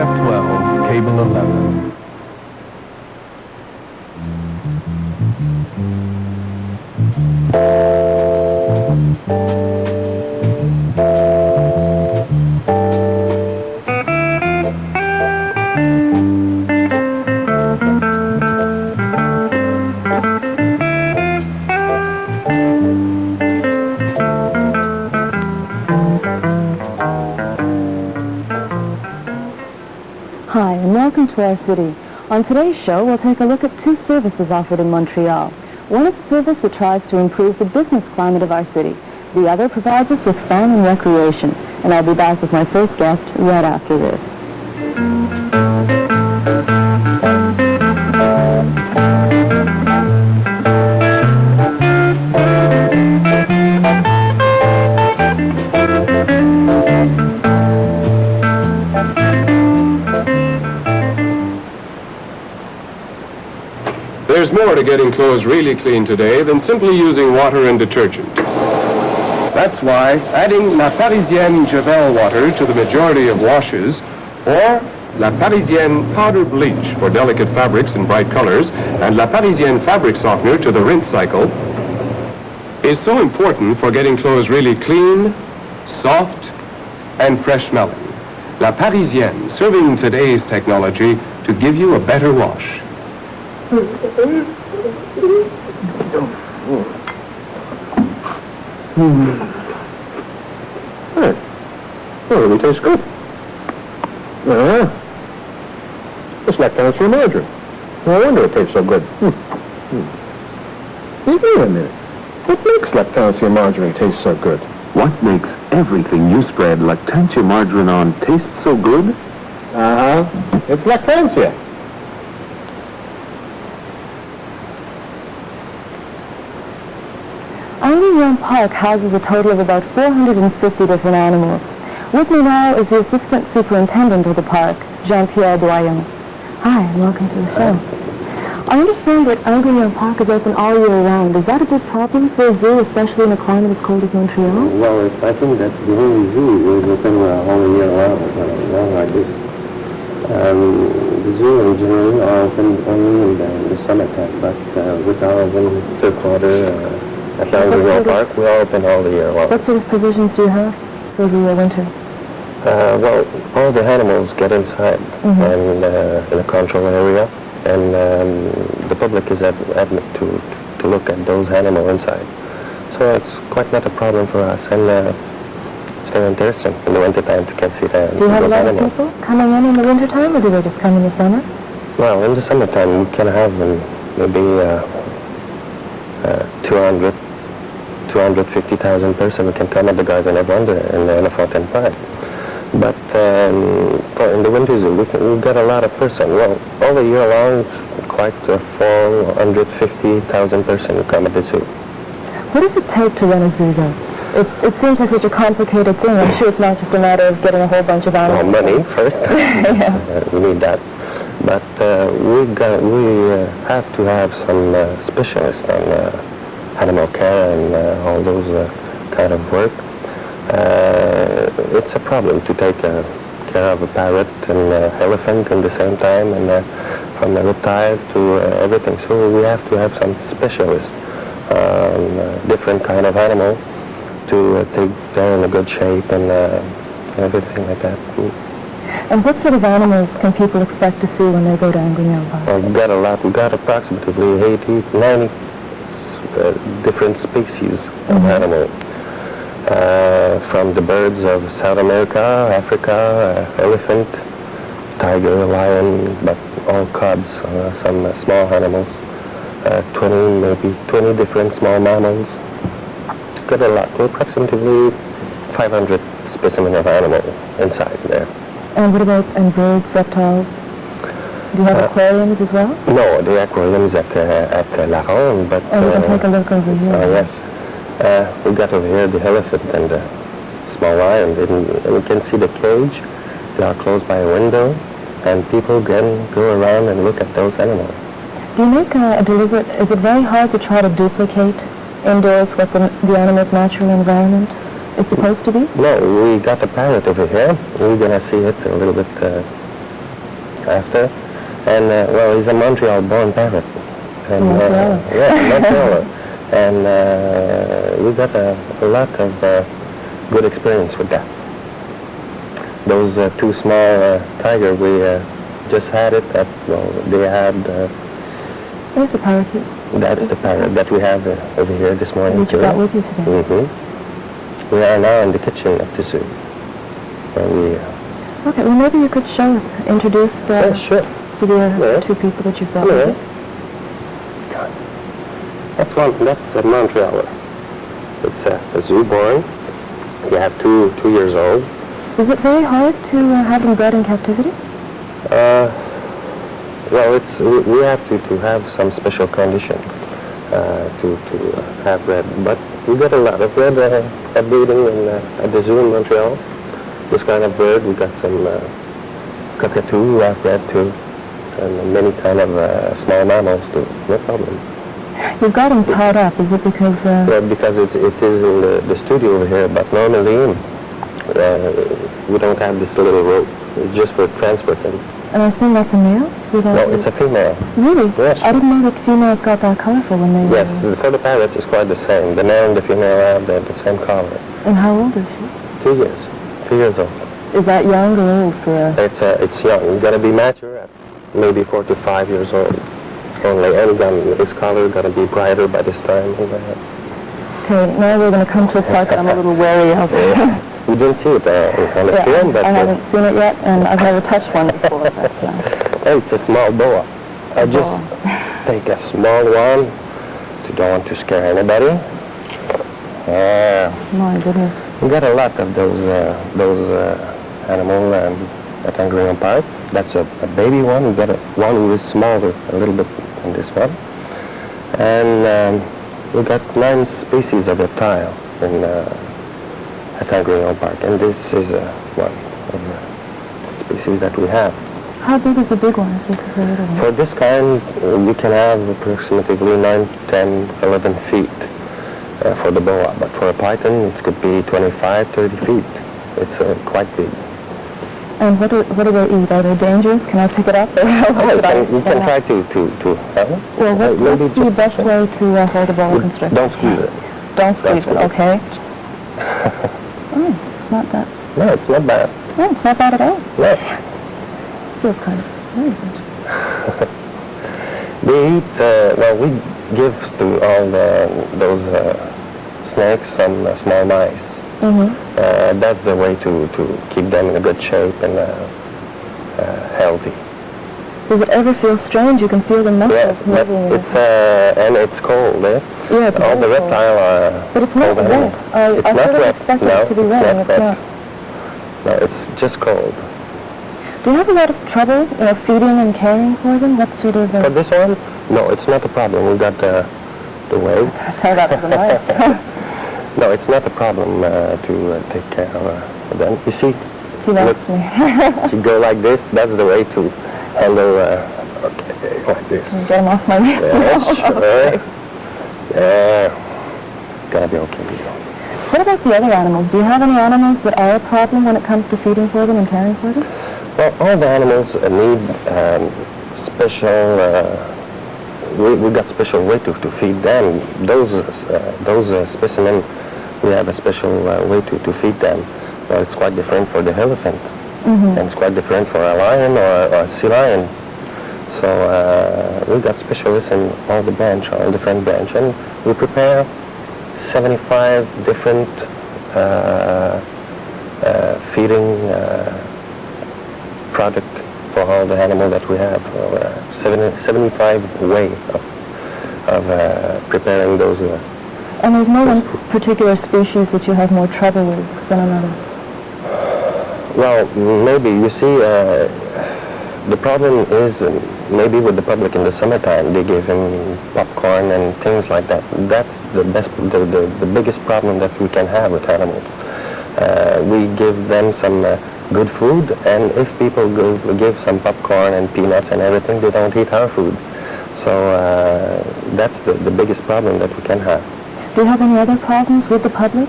CFCF 12, Cable 11. Hi, and welcome to our city. On today's show, we'll take a look at two services offered in Montreal. One is a service that tries to improve the business climate of our city. The other provides us with fun and recreation. And I'll be back with my first guest right after this. There's more to getting clothes really clean today than simply using water and detergent. That's why adding La Parisienne Javel water to the majority of washes, or La Parisienne powder bleach for delicate fabrics and bright colors, and La Parisienne fabric softener to the rinse cycle, is so important for getting clothes really clean, soft, and fresh smelling. La Parisienne, serving today's technology to give you a better wash. Hey, it really tastes good. It's like calcium margarine. No wonder it tastes so good. Wait a minute. What makes lactantia margarine taste so good? What makes everything you spread lactantia margarine on taste so good? It's lactantia. Angrignon Park houses a total of about 450 different animals. With me now is the Assistant Superintendent of the park, Jean Pierre Guay. Hi, and welcome to the show. I understand that Angrignon Park is open all year round. Is that a big problem for a zoo, especially in a climate as cold as Montreal? Well, I think that's the only zoo is open all year round like this. The zoo in general are open only in the summertime, but with our winter quarter at Angrignon Park, we are open all the year round. What sort of provisions do you have for the winter? Well, all the animals get inside and in a control area, and the public is admitted to look at those animals inside. So it's quite not a problem for us, and it's very interesting in the winter time to get see the Do you have a lot of people coming in the winter time, or do they just come in the summer? Well, in the summertime we can have maybe 250,000 persons who can come at the Garden of Wonder in the Fontaine Park. But in the winter zoo, we get a lot of persons. Well, all the year long, quite 450,000 persons who come at the zoo. What does it take to run a zoo, though? It seems like such a complicated thing. I'm sure it's not just a matter of getting a whole bunch of animals. Well, money first. We need that. But we have to have some specialists on animal care and all those kind of work. It's a problem to take care of a parrot and elephant at the same time, and from the reptiles to everything. So we have to have some specialists on different kind of animal to take them in a good shape and everything like that. And what sort of animals can people expect to see when they go to Angrignon Park? Well, we got a lot. We got approximately 80, 90 different species of animal. From the birds of South America, Africa, elephant, tiger, lion, but all cubs, some small animals, 20 different small mammals. Got a lot. Approximately 500 specimens of animal inside there. And what about birds, reptiles? Do you have aquariums as well? No, the aquariums at La Ronde, but... And we can take a look over here. Yes. We got over here the elephant and the small lion, and we can see the cage. They are closed by a window, and people can go around and look at those animals. Do you make a deliberate... Is it very hard to try to duplicate indoors what the animal's natural environment is supposed to be? No, we got a parrot over here. We're going to see it a little bit after. And, well, he's a Montreal-born parrot. And, yeah, Montreal. And we got a lot of good experience with that. Those two small tiger, we just had it at, well, they had... There's a parakeet. That's the parrot that we have over here this morning. That you got with you today. Mm-hmm. We are now in the kitchen of the zoo. And we... Okay, well maybe you could show us, introduce sure. to the two people that you've brought with you. That's a Montrealer. It's a zoo born. You have 2 years old. Is it very hard to have them bred in captivity? Well, we have to have some special condition to have red. But we got a lot of red breeding at the zoo in Montreal. This kind of bird, we got some cockatoo, red too, and many kind of small mammals too. No problem. You've got them tied up. Is it because... Well, because it is in the studio over here, but normally we don't have this little rope. It's just for transporting. And I assume that's a male? No, it's a female. Really? Yes. I didn't know that females got that colorful when they... Yes, for the parrots it's quite the same. The male and the female have the same color. And how old is she? 2 years. 2 years old. Is that young or old for a... It's young. You gotta be mature at maybe 4 to 5 years old. Only, and then his color gotta be brighter by this time. Okay, now we're gonna come to a part that I'm a little wary of. We didn't see it on the film, but... I haven't seen it yet, and I've never touched one before, but... It's a small boa. I just take a small one. You don't want to scare anybody. My goodness. We got a lot of those animals at Angrignon Park. That's a baby one. We got one who is smaller a little bit than this one. And we got 9 species of reptile at Angrignon Park. And this is one of the species that we have. How big is a big one if this is a little one? For this kind, you can have approximately 9, 10, 11 feet for the boa. But for a python, it could be 25, 30 feet. It's quite big. And what do they eat? Are they dangerous? Can I pick it up? Or you can try to well, what's the best way to hold a boa constrictor? Don't squeeze it. Don't squeeze it, okay. Oh, it's not that... No, it's not bad. No, it's not bad at all. No. Feels kind of amazing. They eat, well, we give to all those snakes some small mice. Mm-hmm. That's the way to keep them in a good shape and healthy. Does it ever feel strange? You can feel the muscles yes, moving. It's and it's cold, eh? Yeah, it's all the reptile are... But it's not wet. I not sort of wet. expected No, it to be it's wet, not and it's wet. not. No, it's just cold. Do you have a lot of trouble, feeding and caring for them? What sort of... For this one? No, it's not a problem. We got the weight. Tell that to the mice. No, it's not a problem to take care of them. You see? He likes me. You go like this, that's the way to handle, okay, like this. Get him off my wrist. Yeah, sure. Yeah. Gonna be okay. What about the other animals? Do you have any animals that are a problem when it comes to feeding for them and caring for them? Well, all the animals need special, we got special way to feed them. Those specimens, we have a special way to feed them. Well, it's quite different for the elephant. Mm-hmm. And it's quite different for a lion or a sea lion. So we got specialists in all the branch, all different branch, and we prepare 75 different feeding product for all the animal that we have. 75 way of preparing those. And there's no one particular species that you have more trouble with than another? Well, maybe, you see, the problem is maybe with the public in the summertime, they give him popcorn and things like that. That's the biggest problem that we can have with animals. We give them some good food, and if people give some popcorn and peanuts and everything, they don't eat our food. So that's the biggest problem that we can have. Do you have any other problems with the public?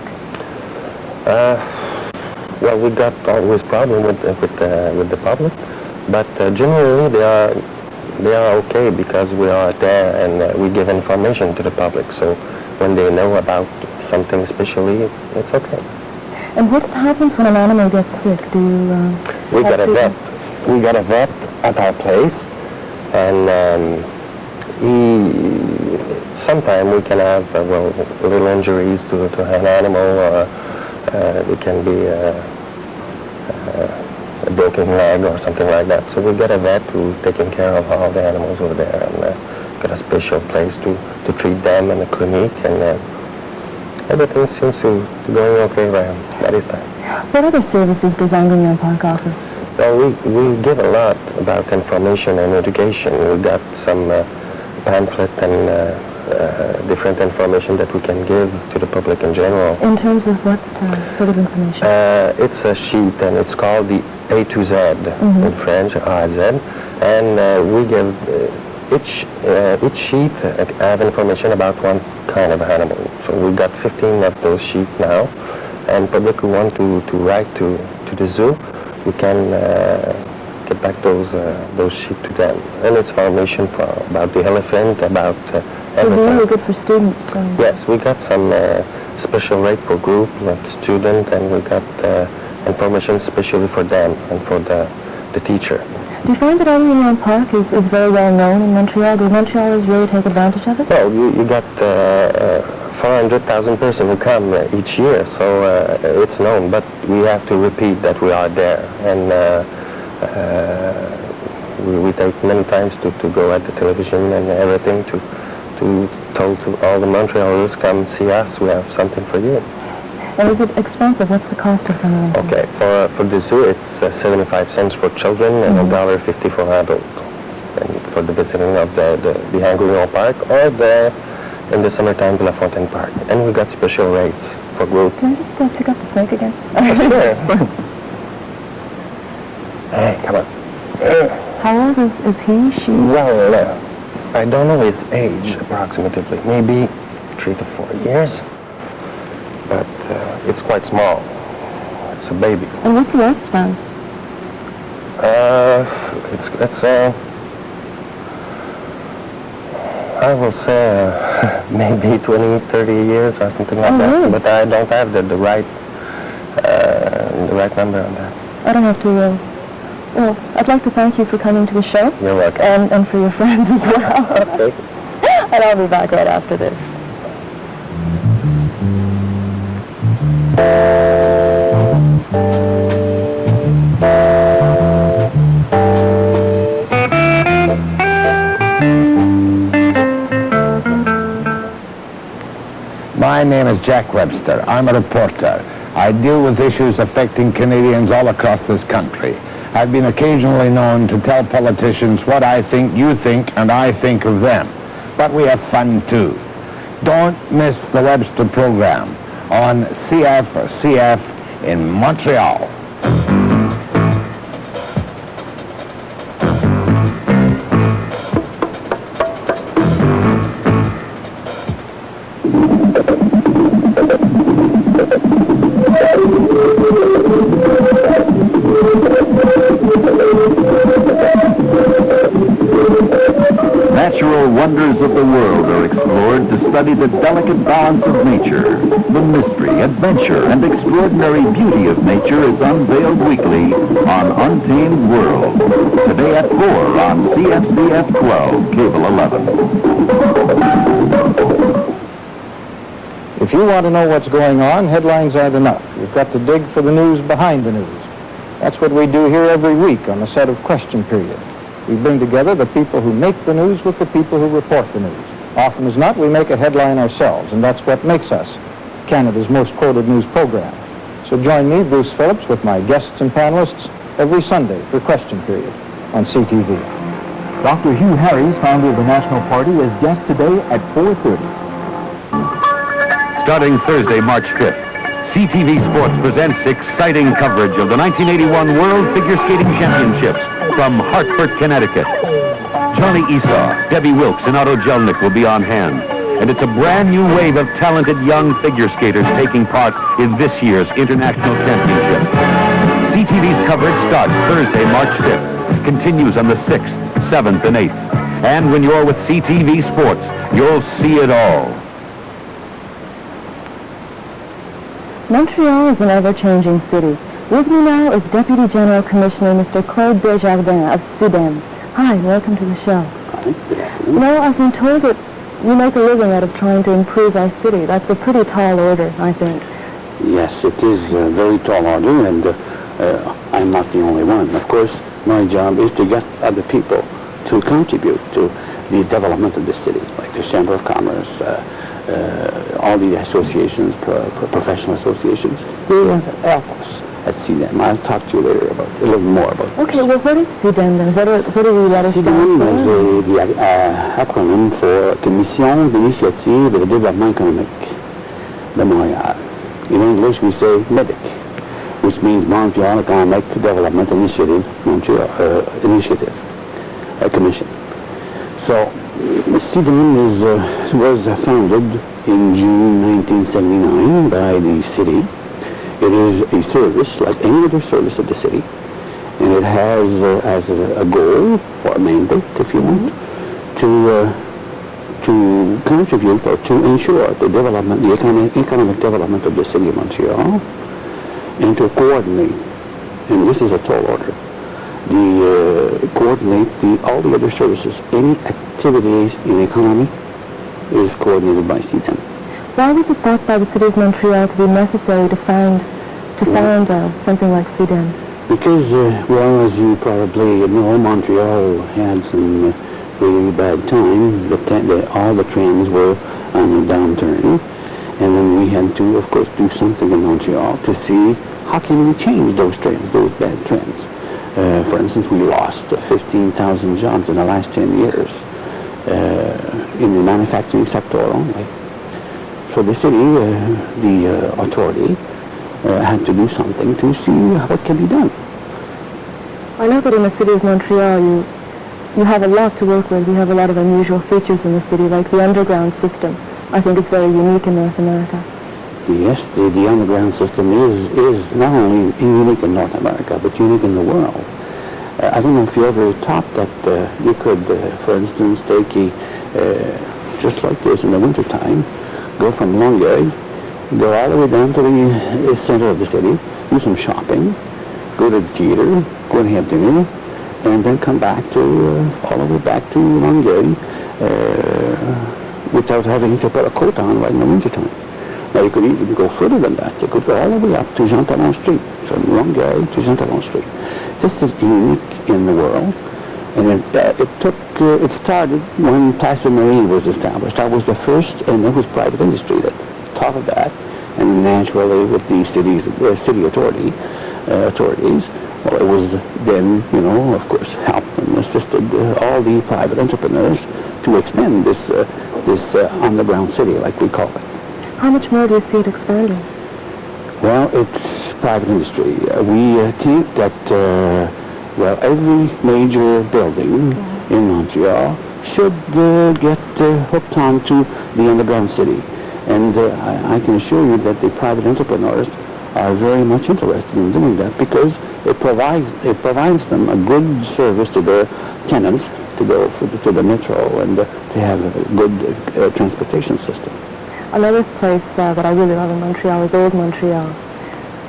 Well, we got always problem with the public. But generally they are okay because we are there and we give information to the public. So when they know about something especially, it's okay. And what happens when an animal gets sick? Do you... We got a vet. We got a vet at our place, and sometimes we can have little injuries to an animal, or it can be a broken leg or something like that. So we got a vet who's taking care of all the animals over there, and got a special place to treat them, and a clinic, and everything seems to be going okay right at this time. What other services does Angrignon Park offer? Well, we give a lot about information and education. We got some pamphlet and different information that we can give to the public in general. In terms of what sort of information? It's a sheet, and it's called the A to Z in French, A Z, and we give each sheet have information about one kind of animal. So we got 15 of those sheets now, and public who want to write to the zoo, we can get back those sheets to them. And it's information about the elephant, about So everything. really good for students. Yes, we got some special rate for group, like student, and we got information especially for them and for the teacher. Do you find that Angrignon Park is very well known in Montreal? Do Montrealers really take advantage of it? Well, you got 400,000 persons who come each year, so it's known, but we have to repeat that we are there, and we take many times to go at the television and everything to tell to all the Montrealers, come see us, we have something for you. And is it expensive? What's the cost of coming in? Okay, for the zoo it's 75 cents for children and $1.50 for adults. And for the visiting of the Angrignon Park, or in the summertime the La Fontaine Park. And we got special rates for group. Can I just pick up the snake again? Sure. Hey, come on. How old is he, she? Well, I don't know his age approximately, maybe 3 to 4 years. But it's quite small. It's a baby. And what's the lifespan? It's I will say maybe 20, 30 years or something like that. Really? But I don't have the right number on that. I don't have to... well, I'd like to thank you for coming to the show. You're welcome. And for your friends as well. Okay. And I'll be back right after this. My name is Jack Webster. I'm a reporter. I deal with issues affecting Canadians all across this country. I've been occasionally known to tell politicians what I think, you think, and I think of them. But we have fun too. Don't miss the Webster Program on CFCF in Montreal. Natural wonders of the world are explored to study the delicate balance of nature. The mystery, adventure, and extraordinary beauty of nature is unveiled weekly on Untamed World. Today at 4 on CFCF 12, Cable 11. If you want to know what's going on, headlines aren't enough. You've got to dig for the news behind the news. That's what we do here every week on a set of Question Period. We bring together the people who make the news with the people who report the news. Often as not, we make a headline ourselves, and that's what makes us Canada's most quoted news program. So join me, Bruce Phillips, with my guests and panelists every Sunday for Question Period on CTV. Dr. Hugh Harries, founder of the National Party, is guest today at 4:30. Starting Thursday, March 5th, CTV Sports presents exciting coverage of the 1981 World Figure Skating Championships from Hartford, Connecticut. Johnny Esau, Debbie Wilkes, and Otto Jelnik will be on hand. And it's a brand new wave of talented young figure skaters taking part in this year's International Championship. CTV's coverage starts Thursday, March 5th continues on the 6th, 7th, and 8th. And when you're with CTV Sports, you'll see it all. Montreal is an ever-changing city. With me now is Deputy General Commissioner Mr. Claude Dejardin of CIDEM. Hi, welcome to the show. Hi, good afternoon. Now, I've been told that you make a living out of trying to improve our city. That's a pretty tall order, I think. Yes, it is a very tall order, and I'm not the only one. Of course, my job is to get other people to contribute to the development of the city, like the Chamber of Commerce, all the associations, professional associations. They help us at CDEM. I'll talk to you later about a little more about Okay, this. well, what is CIDEM then? What do we let us CDEM is the acronym for Commission d'Initiative de Développement Économique de Montréal. In English, we say MEDIC, which means Montreal Economic Development Initiative, Commission. So, CDEM was founded in June 1979 by the city. It is a service, like any other service of the city, and it has as a goal, or a mandate, if you want, to contribute or to ensure the development, the economic development of the city of Montreal, and to coordinate, and this is a tall order, coordinate all the other services. Any activities in the economy is coordinated by CDEM. Why was it thought by the City of Montreal to be necessary to found something like CIDEM? Because, well, as you probably know, Montreal had some really bad time. All the trends were on a downturn. And then we had to, of course, do something in Montreal to see how can we change those trends, those bad trends. For instance, we lost 15,000 jobs in the last 10 years in the manufacturing sector only. So the city, the authority, had to do something to see what can be done. I know that in the City of Montreal you have a lot to work with. You have a lot of unusual features in the city, like the underground system. I think it's very unique in North America. Yes, the underground system is not only unique in North America, but unique in the world. I don't know if you ever thought that you could, for instance, take just like this in the wintertime, go from Longueuil, go all the way down to the center of the city, do some shopping, go to the theater, go and have dinner, and then come back all the way back to Longueuil without having to put a coat on right in the wintertime. Now you could even go further than that. You could go all the way up to Jean Talon Street, from Longueuil to Jean Talon Street. This is unique in the world, and it started when Place Marie was established. That was the first, and it was private industry that thought of that, and naturally with the city authorities, well, it was then, of course, helped and assisted all the private entrepreneurs to expand this underground city, like we call it. How much more do you see it expanding? Well, it's private industry. We think that, every major building in Montreal should get hooked onto the underground city. And I can assure you that the private entrepreneurs are very much interested in doing that because it provides them a good service to their tenants to go to the metro and to have a good transportation system. Another place that I really love in Montreal is Old Montreal.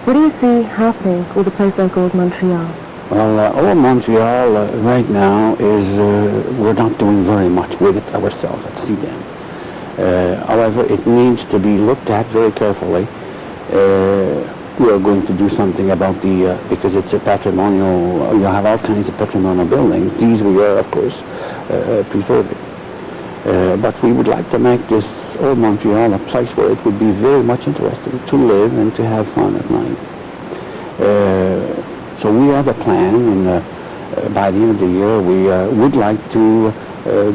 What do you see happening with a place like Old Montreal? Well, Old Montreal right now is, we're not doing very much with it ourselves at CDEM. However, it needs to be looked at very carefully. We are going to do something about because it's a patrimonial, you have all kinds of patrimonial buildings. These we are, of course, preserving. But we would like to make this Old Montreal a place where it would be very much interesting to live and to have fun at night. So we have a plan, and by the end of the year we would like to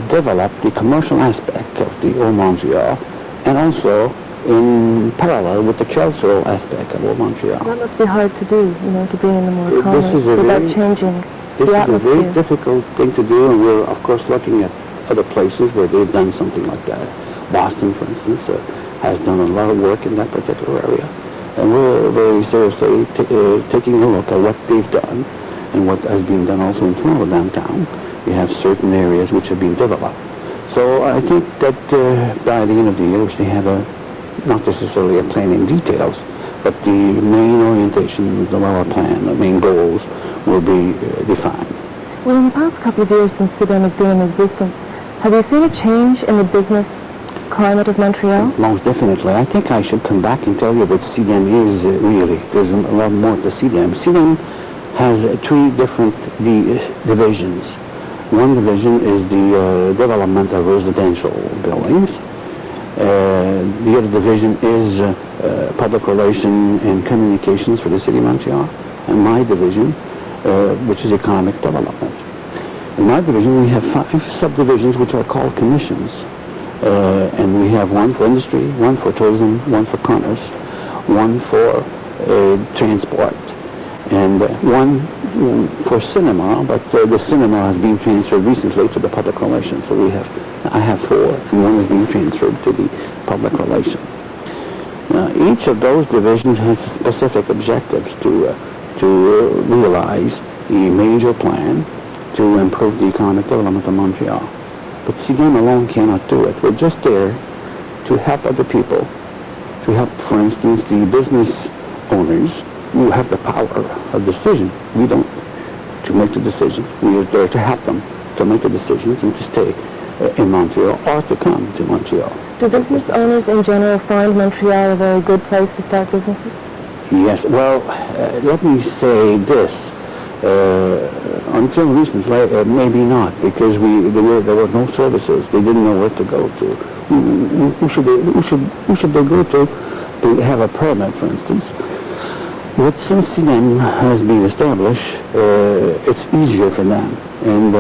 develop the commercial aspect of the Old Montreal, and also in parallel with the cultural aspect of Old Montreal. That must be hard to do, to bring in the more commerce without changing the This is a atmosphere. very difficult thing to do, and we're of course looking at other places where they've done something like that. Boston, for instance, has done a lot of work in that particular area. And we're very seriously taking a look at what they've done and what has been done also in Toronto downtown. You have certain areas which have been developed. So I think that by the end of the year, we should have not necessarily a plan in details, but the main orientations of our plan, the main goals, will be defined. Well, in the past couple of years since CDM has been in existence, have you seen a change in the business climate of Montreal? Most definitely. I think I should come back and tell you what CDM is really. There's a lot more to CDM. CDM has three different divisions. One division is the development of residential buildings. The other division is public relations and communications for the City of Montreal. And my division, which is economic development. In my division, we have 5 subdivisions which are called commissions. And we have one for industry, one for tourism, one for commerce, one for transport, and one for cinema, but the cinema has been transferred recently to the public relations. So I have 4, and one is being transferred to the public relations. Now, each of those divisions has specific objectives to realize a major plan to improve the economic development of Montreal. But CDM alone cannot do it. We're just there to help other people, to help, for instance, the business owners who have the power of decision. We don't to make the decision. We are there to help them to make the decisions and to stay in Montreal or to come to Montreal. Do business owners in general find Montreal a very good place to start businesses? Yes. Well, let me say this. Until recently, maybe not, because there were no services. They didn't know where to go to. Who should they go to have a permit, for instance? But since CDM has been established, it's easier for them. And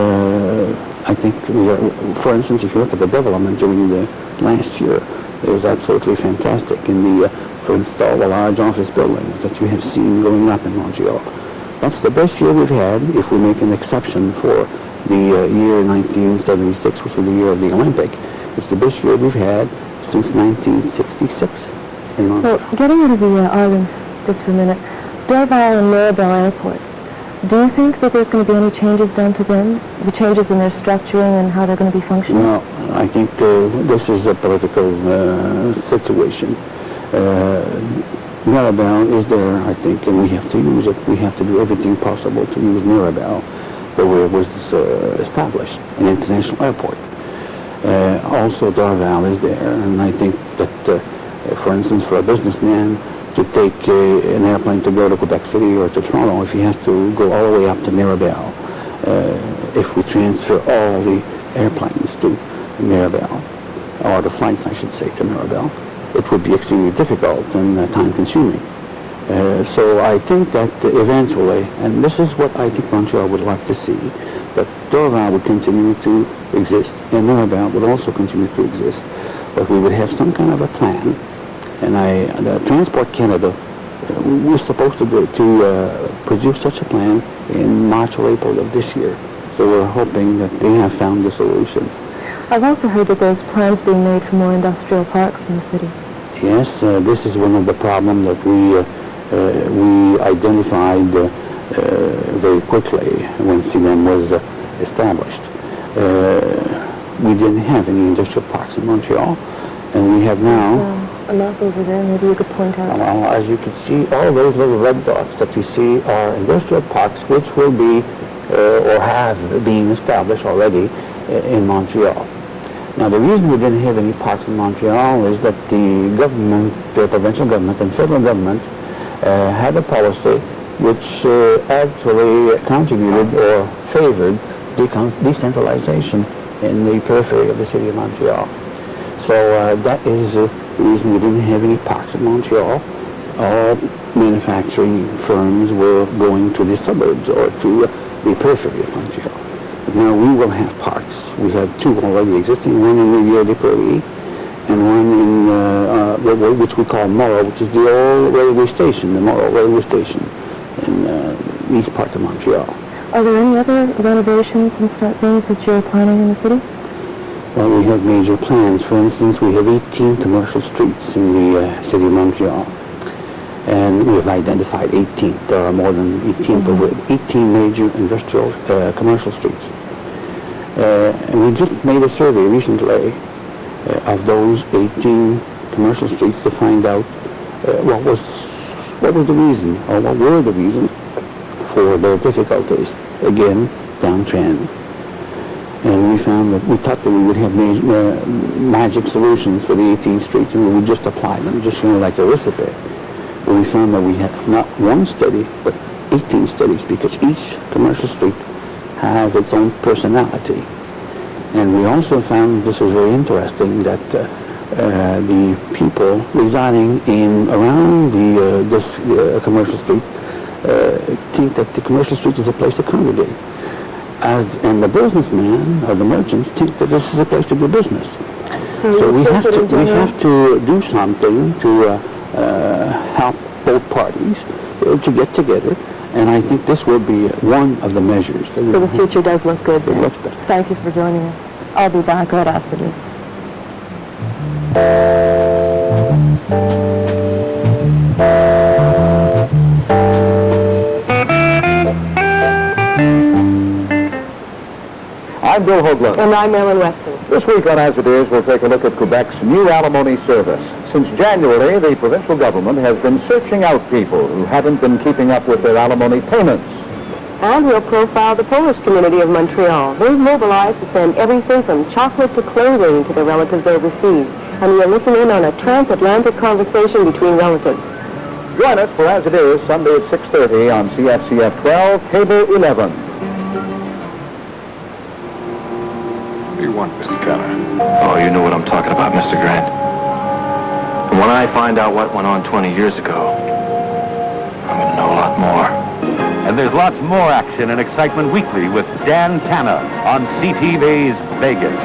I think, for instance, if you look at the development during the last year, it was absolutely fantastic. For instance, all the large office buildings that you have seen going up in Montreal. That's the best year we've had, if we make an exception for the year 1976, which was the year of the Olympic. It's the best year we've had since 1966 in Montreal. Well, getting rid of the island just for a minute, Dorval and Mirabel airports, do you think that there's going to be any changes done to them? The changes in their structuring and how they're going to be functioning? Well, I think this is a political situation. Mirabel is there, I think, and we have to use it. We have to do everything possible to use Mirabel the way it was established, an international airport. Also, Dorval is there, and I think that, for instance, for a businessman to take an airplane to go to Quebec City or to Toronto, if he has to go all the way up to Mirabel, if we transfer all the airplanes to Mirabel, or the flights, I should say, to Mirabel, it would be extremely difficult and time-consuming. So I think that eventually, and this is what I think Montreal would like to see, that Dorval would continue to exist, and Mirabel would also continue to exist, but we would have some kind of a plan. And the Transport Canada, we're supposed to produce such a plan in March or April of this year. So we're hoping that they have found the solution. I've also heard that there's plans being made for more industrial parks in the city. Yes, this is one of the problems that we identified very quickly when CDM was established. We didn't have any industrial parks in Montreal, and we have now... a map over there, maybe you could point out. As you can see, all those little red dots that you see are industrial parks which will be or have been established already in Montreal. Now, the reason we didn't have any parks in Montreal is that the government, the provincial government and federal government had a policy which actually contributed or favored decentralization in the periphery of the city of Montreal. So that is the reason we didn't have any parks in Montreal. All manufacturing firms were going to the suburbs or to the periphery of Montreal. But now we will have parks. We have 2 already existing, one in Rivière-des-Prairies and one in which we call Montreal, which is the old railway station, the Montreal railway station in the east part of Montreal. Are there any other renovations and things that you're planning in the city? Well, we have major plans. For instance, we have 18 commercial streets in the city of Montreal. And we have identified 18. There are more than 18, but we have 18 major industrial commercial streets. And we just made a survey recently of those 18 commercial streets to find out what was the reason, or what were the reasons for their difficulties. Again, downtrend. And we found that we thought that we would have magic solutions for the 18 streets, and we would just apply them, just like a recipe. But we found that we had not one study, but 18 studies, because each commercial street has its own personality. And we also found, this is very interesting, that the people residing around this commercial street think that the commercial street is a place to congregate. And the businessmen or the merchants think that this is a place to do business. So we have to do something to help both parties to get together, and I think this will be one of the measures. So the future does look good then. It looks better. Thank you for joining us. I'll be back right after this. I'm Bill Hoagland. And I'm Ellen Weston. This week on As It Is, we'll take a look at Quebec's new alimony service. Since January, the provincial government has been searching out people who haven't been keeping up with their alimony payments. And we'll profile the Polish community of Montreal. They've mobilized to send everything from chocolate to clothing to their relatives overseas. And we'll listen in on a transatlantic conversation between relatives. Join us for As It Is, Sunday at 6:30 on CFCF 12, Cable 11. What do you want, Mr. Keller? Oh, you know what I'm talking about, Mr. Grant. And when I find out what went on 20 years ago, I'm going to know a lot more. And there's lots more action and excitement weekly with Dan Tanna on CTV's Vegas.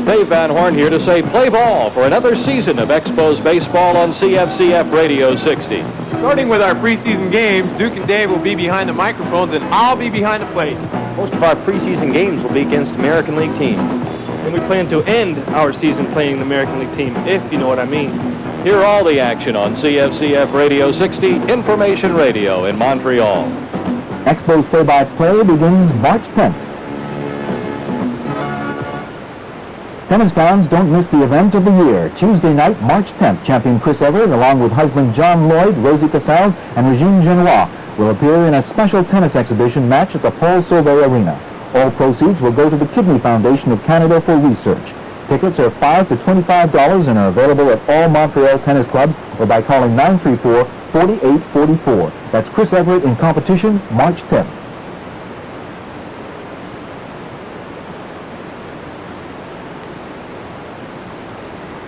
Dave Van Horn here to say play ball for another season of Expos Baseball on CFCF Radio 60. Starting with our preseason games, Duke and Dave will be behind the microphones and I'll be behind the plate. Most of our preseason games will be against American League teams. And we plan to end our season playing the American League team, if you know what I mean. Hear all the action on CFCF Radio 60, Information Radio in Montreal. Expos play-by-play begins March 10th. Tennis fans, don't miss the event of the year. Tuesday night, March 10th, champion Chris Evert, along with husband John Lloyd, Rosie Casals, and Regine Genois, will appear in a special tennis exhibition match at the Paul Sauvé Arena. All proceeds will go to the Kidney Foundation of Canada for research. Tickets are $5 to $25 and are available at all Montreal tennis clubs or by calling 934-4844. That's Chris Evert in competition, March 10th.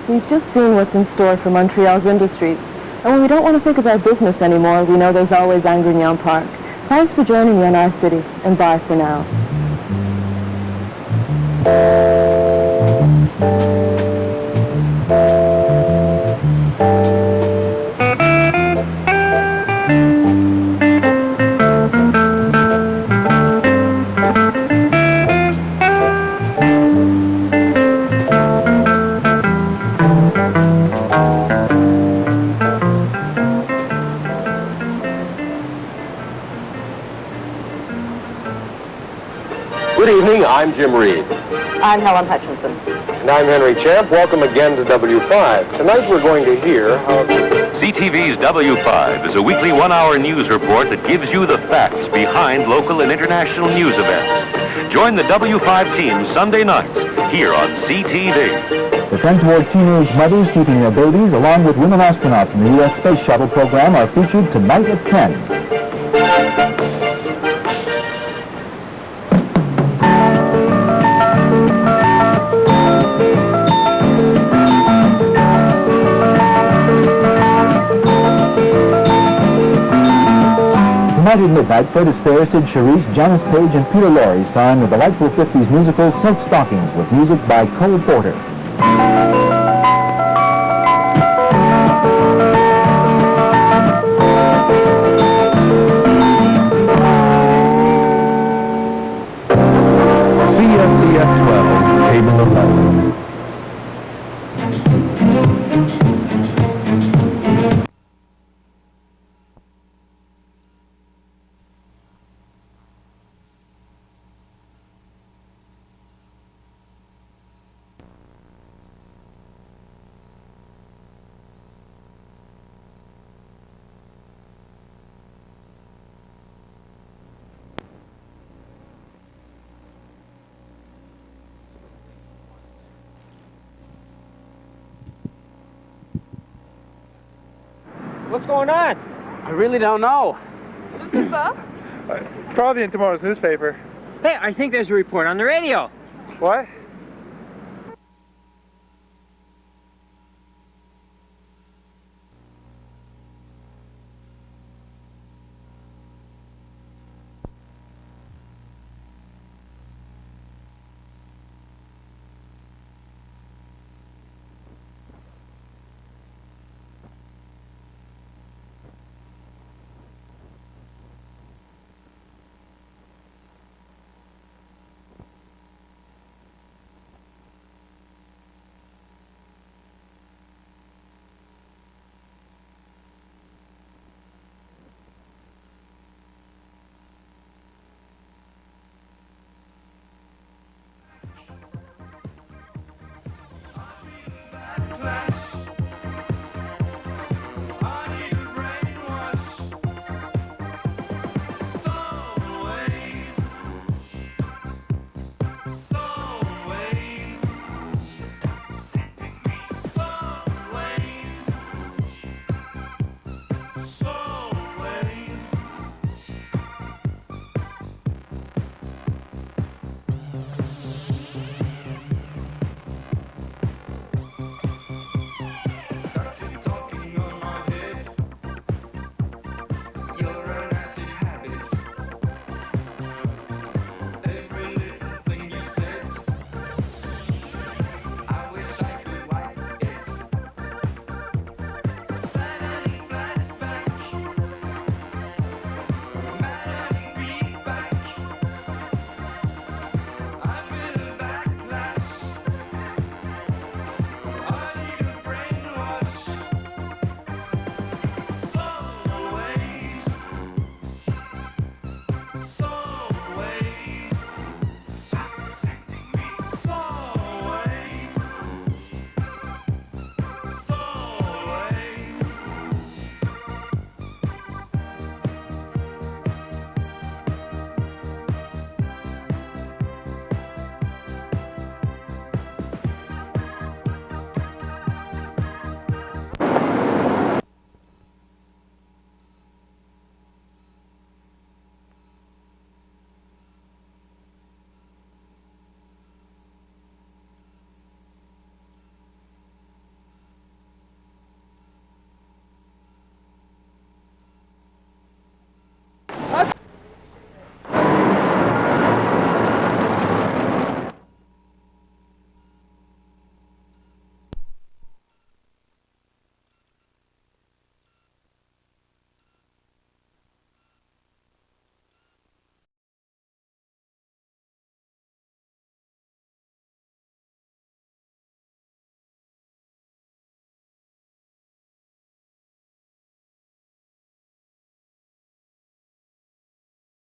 We've just seen what's in store for Montreal's industries. And when we don't want to think about business anymore, we know there's always Angrignon Park. Thanks for joining me in our city, and bye for now. Good evening, I'm Jim Reed. I'm Helen Hutchinson. And I'm Henry Champ. Welcome again to W5. Tonight we're going to hear how... CTV's W5 is a weekly one-hour news report that gives you the facts behind local and international news events. Join the W5 team Sunday nights here on CTV. The trend toward teenage mothers keeping their babies, along with women astronauts in the U.S. Space Shuttle program, are featured tonight at 10. Tonight at midnight, Fred Astaire, Sid Charisse, Janice Page, and Peter Lorre star in the delightful 50s musical Silk Stockings with music by Cole Porter. What's going on? I really don't know. Je sais pas. Probably in tomorrow's newspaper. Hey, I think there's a report on the radio. What?